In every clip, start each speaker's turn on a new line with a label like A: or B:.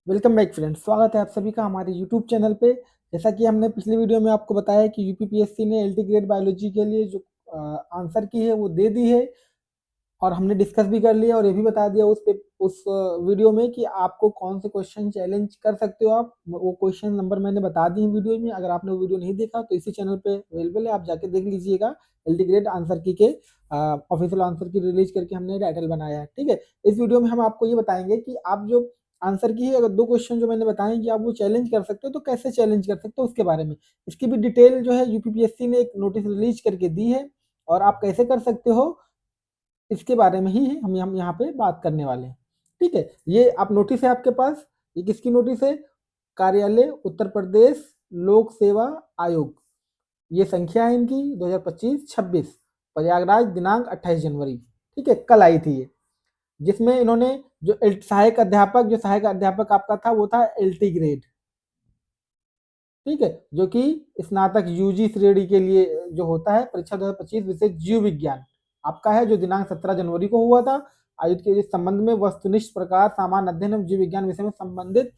A: Welcome back friends, स्वागत है आप सभी का हमारे यूट्यूब चैनल पे। जैसा कि हमने पिछली वीडियो में आपको बताया कि यूपीपीएससी ने एलटी ग्रेड बायोलॉजी के लिए जो आंसर की है वो दे दी है और हमने डिस्कस भी कर लिया और ये भी बता दिया उस वीडियो में कि आपको कौन से क्वेश्चन चैलेंज कर सकते हो। आप वो क्वेश्चन नंबर मैंने बता दी है वीडियो में। अगर आपने वो वीडियो नहीं देखा तो इसी चैनल पे अवेलेबल है, आप जाके देख लीजिएगा। एलटी ग्रेड आंसर की के ऑफिशियल आंसर की रिलीज करके हमने टाइटल बनाया है। ठीक है, इस वीडियो में हम आपको ये बताएंगे कि आप जो आंसर की है, अगर दो क्वेश्चन जो मैंने बताए कि आप वो चैलेंज कर सकते हो तो कैसे चैलेंज कर सकते हो उसके बारे में। इसकी भी डिटेल जो है यूपीपीएससी ने एक नोटिस रिलीज करके दी है और आप कैसे कर सकते हो इसके बारे में ही हम यहाँ पे बात करने वाले हैं। ठीक है, ये आप नोटिस है आपके पास। ये किसकी नोटिस है? कार्यालय उत्तर प्रदेश लोक सेवा आयोग। ये संख्या है इनकी 2025-26, प्रयागराज, दिनांक 28 जनवरी। ठीक है, कल आई थी ये, जिसमें इन्होंने जो सहायक अध्यापक आपका था वो था एलटी ग्रेड। ठीक है, जो कि स्नातक यूजी श्रेणी के लिए जो होता है, परीक्षा 2025 विषय जीव विज्ञान आपका है, जो दिनांक 17 जनवरी को हुआ था। आयुक्त के संबंध में वस्तुनिष्ठ प्रकार सामान्य अध्ययन एवं जीव विज्ञान विषय में संबंधित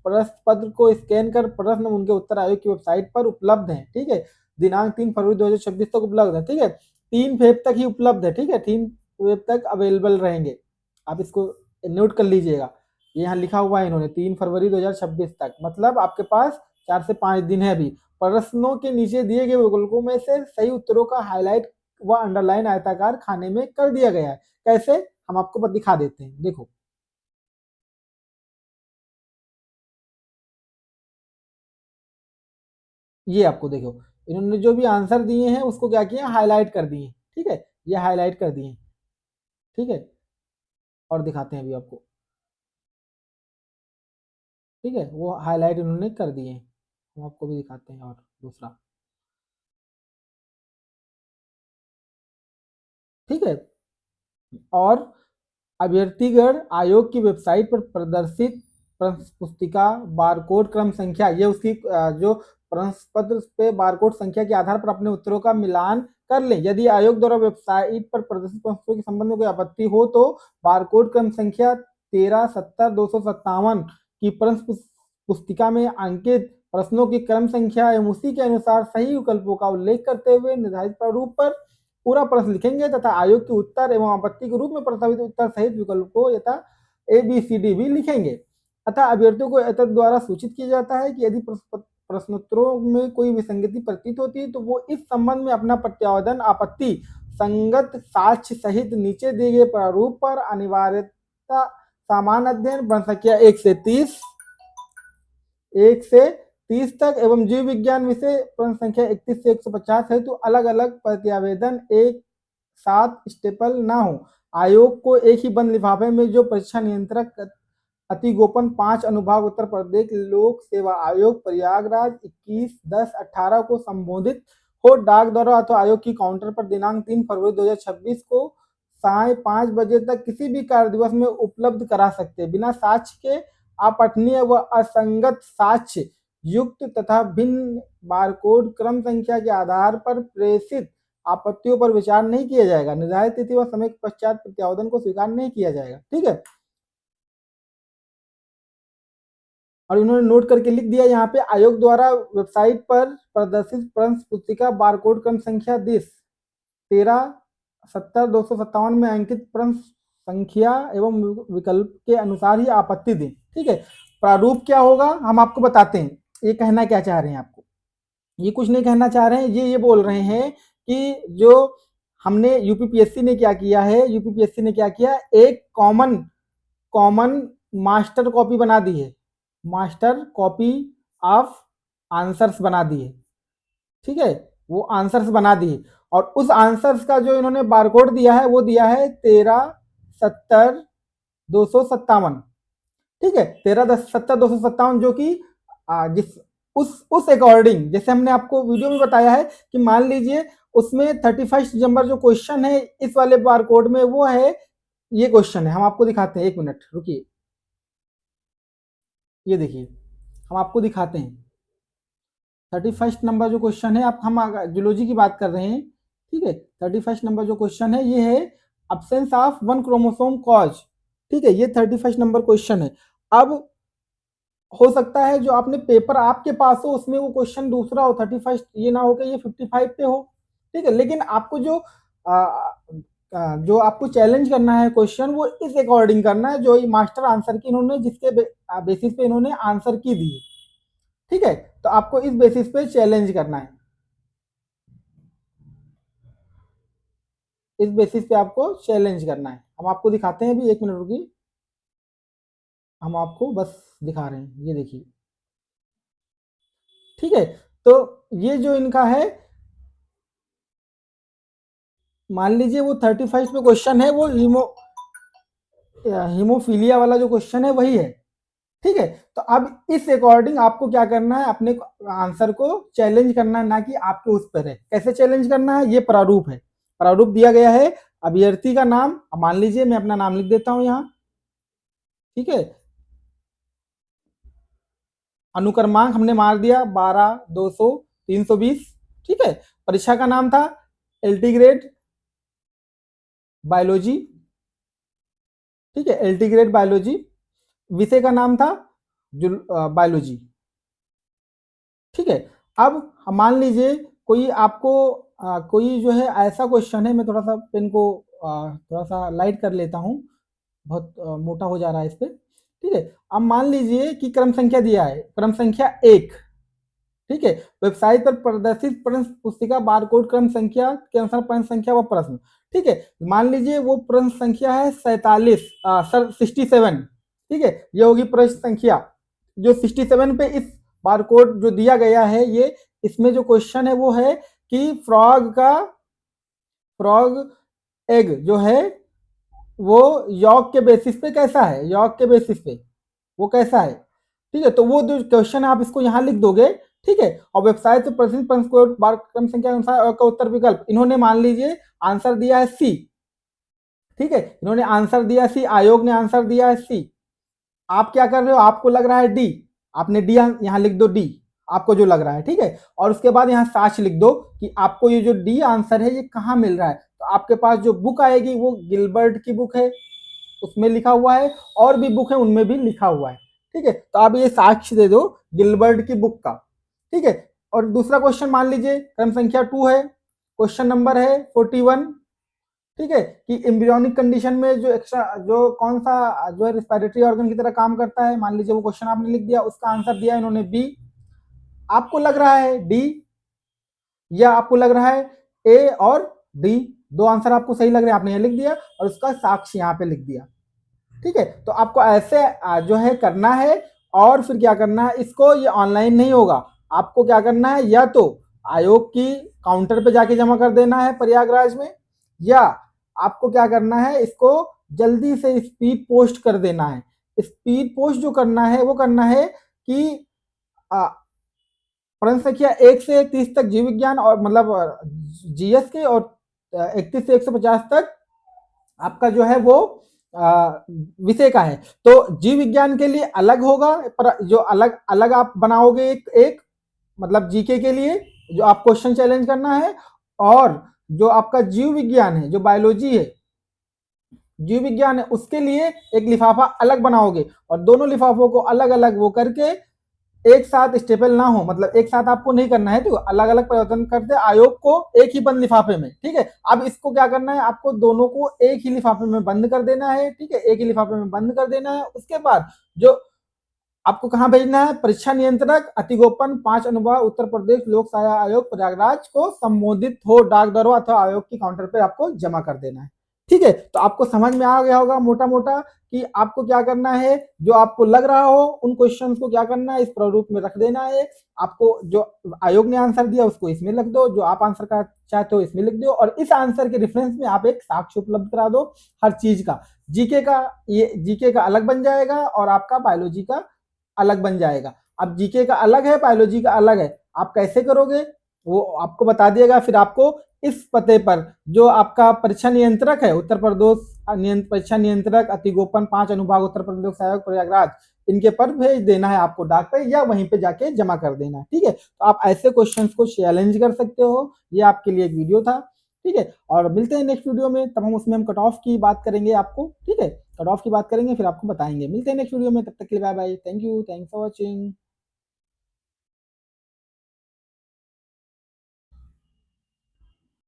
A: प्रश्न पत्र को स्कैन कर प्रश्न उनके उत्तर आयोग की वेबसाइट पर उपलब्ध है। ठीक है, दिनांक 3 फरवरी 2026 तक उपलब्ध है। ठीक है, 3 फेब तक ही उपलब्ध है। ठीक है, 3 फेब तक अवेलेबल रहेंगे। आप इसको नोट कर लीजिएगा, यहाँ लिखा हुआ है इन्होंने 3 फरवरी 2026 तक, मतलब आपके पास 4 से 5 दिन है अभी। प्रश्नों के नीचे दिए गए विकल्पों में से सही उत्तरों का हाईलाइट व अंडरलाइन आयताकार खाने में कर दिया गया है। कैसे, हम आपको दिखा देते हैं। देखो, ये आपको देखो, इन्होंने जो भी आंसर दिए हैं उसको क्या किया, हाईलाइट कर दिए। ठीक है, ये हाईलाइट कर दिए। ठीक है, और दिखाते हैं अभी आपको। ठीक है, वो हाईलाइट इन्होंने कर दिए हैं, हम आपको भी दिखाते हैं। और दूसरा, ठीक है, और अभ्यर्थीगण आयोग की वेबसाइट पर प्रदर्शित प्रश्न पुस्तिका बारकोड क्रम संख्या, ये उसकी जो प्रश्न पत्र पे बारकोड संख्या के आधार पर अपने उत्तरों का मिलान कर लें। यदि आयोग द्वारा वेबसाइट पर प्रदर्शित प्रश्नों के संबंध में कोई आपत्ति हो तो बारकोड क्रम संख्या 13 70 257 की प्रश्न पुस्तिका में अंकित प्रश्नों की क्रम संख्या एवं उसी के अनुसार सही विकल्पों का उल्लेख करते हुए निर्धारित प्रारूप पर पूरा प्रश्न लिखेंगे तथा आयोग के उत्तर एवं आपत्ति के रूप में प्रस्तावित उत्तर सहित विकल्पों यथा ABCD भी लिखेंगे। अतः अभ्यर्थियों को एतद द्वारा सूचित किया जाता है कि यदि प्रश्नोत्तरों में कोई विसंगति प्रतीत होती है तो वो इस संबंध में अपना प्रत्यावर्तन आपत्ति संगत साक्ष्य सहित नीचे दिए गए प्रारूप पर अनिवार्यता सामान्य अध्ययन प्रश्न संख्या 1 से 30 तक एवं जीव विज्ञान विषय प्रश्न संख्या 31 से 150 है तो अलग अलग प्रत्यावेदन एक साथ स्टेपल ना हो। आयोग को एक ही बंद लिफाफे में जो परीक्षा नियंत्रक अति गोपन 5 अनुभाग उत्तर प्रदेश लोक सेवा आयोग प्रयागराज 21/10/18 को संबोधित हो डाक द्वारा अथवा आयोग की काउंटर पर दिनांक 3 फरवरी 2026 को साय 5 बजे तक किसी भी कार्य दिवस में उपलब्ध करा सकते हैं। बिना साक्ष्य के अपठनीय व असंगत साक्ष्य युक्त तथा भिन्न बारकोड क्रम संख्या के आधार पर प्रेषित आपत्तियों पर विचार नहीं किया जाएगा। निर्धारित तिथि व समय के पश्चात प्रत्यावर्तन को स्वीकार नहीं किया जाएगा। ठीक है, और इन्होंने नोट करके लिख दिया यहाँ पे, आयोग द्वारा वेबसाइट पर प्रदर्शित प्रश्न पुस्तिका बारकोड क्रम संख्या 13 70 257 में अंकित प्रश्न संख्या एवं विकल्प के अनुसार ही आपत्ति दें। ठीक है, प्रारूप क्या होगा हम आपको बताते हैं। ये कहना क्या चाह रहे हैं आपको, ये कुछ नहीं कहना चाह रहे हैं, ये बोल रहे हैं कि जो हमने यूपीपीएससी ने क्या किया है, यूपीपीएससी ने क्या किया, एक कॉमन कॉमन मास्टर कॉपी बना दी है, मास्टर कॉपी ऑफ आंसर्स बना दी है। ठीक है, वो आंसर्स बना दिए और उस आंसर्स का जो इन्होंने बारकोड दिया है वो दिया है 13 70 257। ठीक है, 13 70 257, जो कि जिस उस अकॉर्डिंग जैसे हमने आपको वीडियो में बताया है कि मान लीजिए उसमें 31 नंबर जो क्वेश्चन है इस वाले बारकोड में वो है, ये क्वेश्चन है। हम आपको दिखाते हैं, 1 मिनट रुकिए, ये देखिए हम आपको दिखाते हैं। 31 नंबर जो क्वेश्चन है, आप हम जूलॉजी की बात कर रहे हैं। ठीक है, 31 नंबर जो क्वेश्चन है ये है absence of one chromosome cause. ठीक है, ये 31 नंबर क्वेश्चन है। अब हो सकता है जो आपने पेपर आपके पास हो उसमें वो क्वेश्चन दूसरा हो, 31st ये ना हो कि ये 55 पे हो, ठीक है। लेकिन आपको जो आपको चैलेंज करना है क्वेश्चन, वो इस अकॉर्डिंग करना है जो ये मास्टर आंसर की इन्होंने जिसके बेसिस पे इन्होंने आंसर की दी है, ठीक है। तो आपको इस बेसिस पे चैलेंज करना है, इस बेसिस पे आपको चैलेंज करना है। हम आपको दिखाते हैं अभी, 1 मिनट रुकिए, हम आपको बस दिखा रहे हैं, ये देखिए, ठीक है। तो ये जो इनका है, मान लीजिए वो 31st पे क्वेश्चन है, वो हीमोफीलिया वाला जो क्वेश्चन है वही है, ठीक है। तो अब इस अकॉर्डिंग आपको क्या करना है, अपने आंसर को चैलेंज करना है, ना कि आपके उस पर है। कैसे चैलेंज करना है, ये प्रारूप है, प्रारूप दिया गया है। अभ्यर्थी का नाम, मान लीजिए मैं अपना नाम लिख देता हूं यहाँ, ठीक है। अनुक्रमांक हमने मार दिया 12, 200, 320, ठीक है। परीक्षा का नाम था एल्टीग्रेड बायोलॉजी, ठीक है, एल्टीग्रेड बायोलॉजी। विषय का नाम था बायोलॉजी, ठीक है। अब मान लीजिए कोई आपको कोई जो है ऐसा क्वेश्चन है, मैं थोड़ा सा पेन को थोड़ा सा लाइट कर लेता हूँ, बहुत मोटा हो जा रहा है इस पे, ठीक है। अब मान लीजिए कि क्रम संख्या दिया है, क्रम संख्या 1, ठीक है। वेबसाइट पर प्रदर्शित प्रश्न पुस्तिका बारकोड क्रम संख्या के अनुसार प्रश्न संख्या व प्रश्न, ठीक है। मान लीजिए वो प्रश्न संख्या है 47, 67, ठीक है। ये होगी प्रश्न संख्या जो 67 पे इस बारकोड जो दिया गया है, ये इसमें जो क्वेश्चन है वो है कि फ्रॉग एग जो है वो यॉर्क के बेसिस पे कैसा है, यॉर्क के बेसिस पे वो कैसा है, ठीक है। तो वो जो क्वेश्चन है आप इसको यहाँ लिख दोगे, ठीक है। और वेबसाइट से प्रश्न बार क्रम संख्या के अनुसार का उत्तर विकल्प, इन्होंने मान लीजिए आंसर दिया है सी, ठीक है। इन्होंने आंसर दिया सी, आयोग ने आंसर दिया है सी। आप क्या कर रहे हो, आपको लग रहा है डी, आपने डी यहाँ लिख दो, डी आपको जो लग रहा है, ठीक है। और उसके बाद यहाँ साक्ष्य लिख दो कि आपको ये जो डी आंसर है ये कहाँ मिल रहा है। तो आपके पास जो बुक आएगी वो गिलबर्ट की बुक है, उसमें लिखा हुआ है, और भी बुक है उनमें भी लिखा हुआ है, ठीक है। तो आप ये साक्ष्य दे दो गिलबर्ट की बुक का, ठीक है। और दूसरा क्वेश्चन मान लीजिए क्रम संख्या 2 है, क्वेश्चन नंबर है 41, ठीक है। कि एम्ब्रियोनिक कंडीशन में जो एक्स्ट्रा जो कौन सा जो है रिस्पिरेटरी ऑर्गन की तरह काम करता है, मान लीजिए वो क्वेश्चन आपने लिख दिया, उसका आंसर दिया इन्होंने बी। आपको लग रहा है डी या आपको लग रहा है ए और डी, दो आंसर आपको सही लग रहे हैं, आपने ये लिख दिया और उसका साक्ष्य यहाँ पे लिख दिया, ठीक है। तो आपको ऐसे जो है करना है। और फिर क्या करना है, इसको ये ऑनलाइन नहीं होगा, आपको क्या करना है, या तो आयोग की काउंटर पे जाके जमा कर देना है प्रयागराज में, या आपको क्या करना है, इसको जल्दी से स्पीड पोस्ट कर देना है। स्पीड पोस्ट जो करना है वो करना है कि प्रश्न संख्या 1 से 30 तक जीव विज्ञान और मतलब जीएस के, और 31 से 150 तक आपका जो है वो विषय का है। तो जीव विज्ञान के लिए अलग होगा, पर जो अलग अलग आप बनाओगे एक मतलब जीके के लिए जो आप क्वेश्चन चैलेंज करना है, और जो आपका जीव विज्ञान है, जो बायोलॉजी है, जीव विज्ञान है, उसके लिए एक लिफाफा अलग बनाओगे, और दोनों लिफाफों को अलग अलग वो करके एक साथ स्टेपल ना हो, मतलब एक साथ आपको नहीं करना है, तो अलग अलग परिवर्तन करते आयोग को एक ही बंद लिफाफे में, ठीक है। अब इसको क्या करना है, आपको दोनों को एक ही लिफाफे में बंद कर देना है, ठीक है, एक ही लिफाफे में बंद कर देना है। उसके बाद जो आपको कहाँ भेजना है, परीक्षा नियंत्रक अतिगोपन 5 अनुभाग उत्तर प्रदेश लोक सेवा आयोग प्रयागराज को संबोधित हो डाक द्वारा अथवा आयोग की काउंटर पर आपको जमा कर देना है, ठीक है। तो आपको समझ में आ गया होगा मोटा मोटा कि आपको क्या करना है, जो आपको लग रहा हो उन क्वेश्चंस को क्या करना है, इस प्रारूप में रख देना है। आपको जो आयोग ने आंसर दिया उसको इसमें लिख दो, जो आप आंसर का चाहते हो इसमें लिख दो, और इस आंसर के रेफरेंस में आप एक साक्ष्य उपलब्ध करा दो हर चीज का। जीके का, ये जीके का अलग बन जाएगा और आपका बायोलॉजी का अलग बन जाएगा। अब जीके का अलग है, बायोलॉजी का अलग है, आप कैसे करोगे वो आपको बता दिएगा। फिर आपको इस पते पर जो आपका परीक्षा नियंत्रक है, उत्तर प्रदेश परीक्षा नियंत्रक अतिगोपन 5 अनुभाग उत्तर प्रदेश सहायक प्रयागराज, इनके पर भेज देना है आपको डाक पे, या वहीं पे जाके जमा कर देना है, ठीक है। तो आप ऐसे क्वेश्चंस को चैलेंज कर सकते हो। ये आपके लिए एक वीडियो था, ठीक है। और मिलते हैं नेक्स्ट वीडियो में, तब हम उसमें हम कट ऑफ की बात करेंगे आपको, ठीक है। कट ऑफ की बात करेंगे, फिर आपको बताएंगे। मिलते हैं नेक्स्ट वीडियो में, तब तक के लिए bye bye. Thank you, thanks for watching.